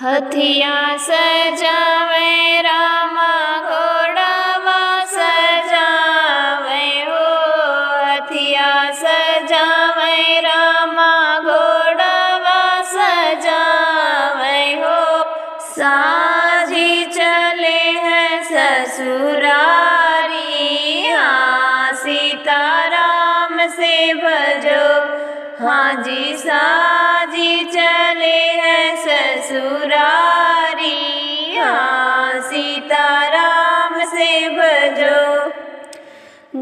हथिया सजावे रामा घोड़ावा सजावे हो। हथिया सजावे रामा घोड़ावा सजावे हो। साजी चले हैं ससुरारी, हाँ सीताराम से भजो। हाँ जी साजी चले हैं ससुरारी, हाँ सीताराम से भजो।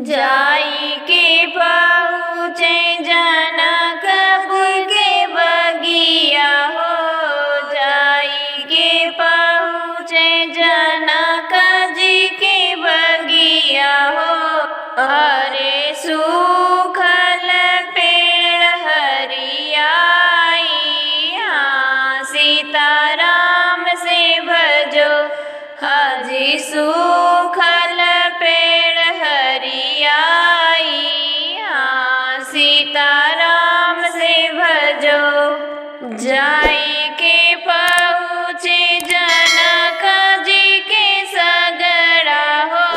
जाई के पहुँचे जनकपुर के बगिया हो। जाई के पहुँचे जनक जी के बगिया हो। अरे सूखल पेड़ हरियाई, हाँ सीताराम से भजो। हाजी सूखल पेड़ हरियाई, हाँ सीताराम से भजो। जाई के पहुँचे जनक जी के सगरा हो।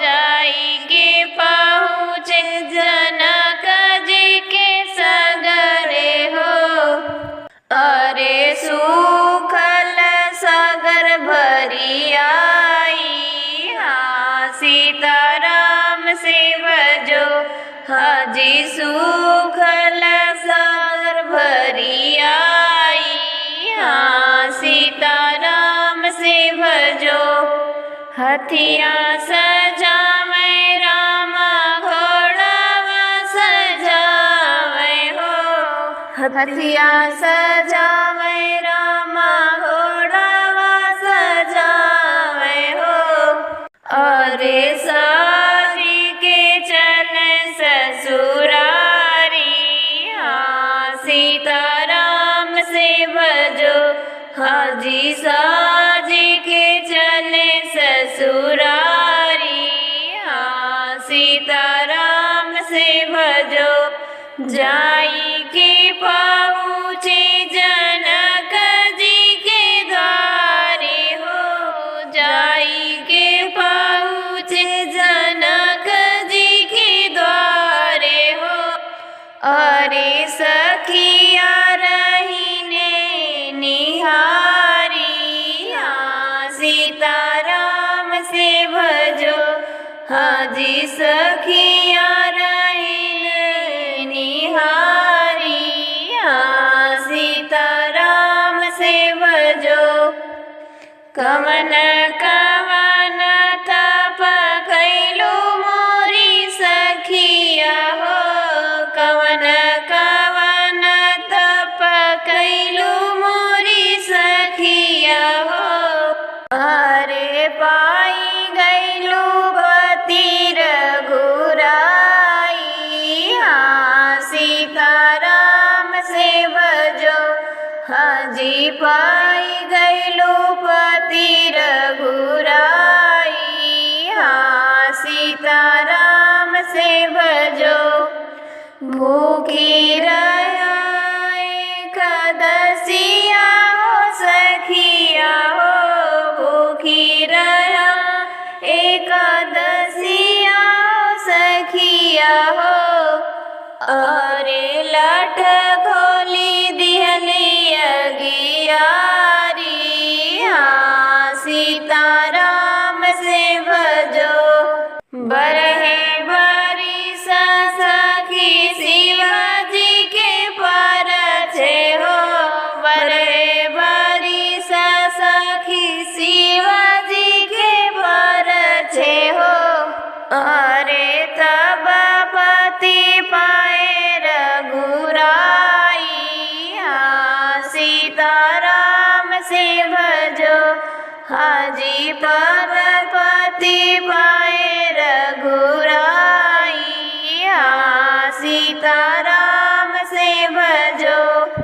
जाई के पहुँचे जनक जी के सगरे हो। अरे सूखल सागर भरियाई, हाँ सीताराम से भजो। हाजी सूखल सागर भरियाई, हाँ सीताराम से भजो। हथिया सजावे रामा घोड़ावा सजावे हो। हथिया सजावे रामा घोड़ावा सजावे हो। अरे साजी के चले ससुरारी, हाँ सीताराम से भजो। हाजी साजी के चले ससुरारी, हाँ सीताराम से भजो। जाई के पहुँचे जनक जी के द्वारे हो। जाई के पहुँचे जनक जी के द्वारे हो। अरे सखिया रहीने निहारी, हाँ सीताराम से भजो। हाजी सखिया रहीने निहारी, हाँ सीताराम से भजो। कवन कवन तप कैलू मोरी सखिया हो। कवन कवन तप कैलू मोरी सखिया हो। अरे पाई गैलू पति रघुराई, हाँ सीताराम से भजो। हाजी पाई गैलू पति रघुराई, हाँ सीताराम से भजो। भूखी रहा एकादशिया हो सखिया हो। भूखी रहा एकादशिया हो सखिया हो। अरे लठ खोली दिहली अगियारी, हाँ सीताराम से भजो। बरहे बारी सखी शिवाजी के परछे हो। बरहे बारी सखी शिवाजी के परछे हो। अरे तब पति पाए रघुराई, हाँ सीताराम से भजो। हाजी पर पति पाए रघुराई।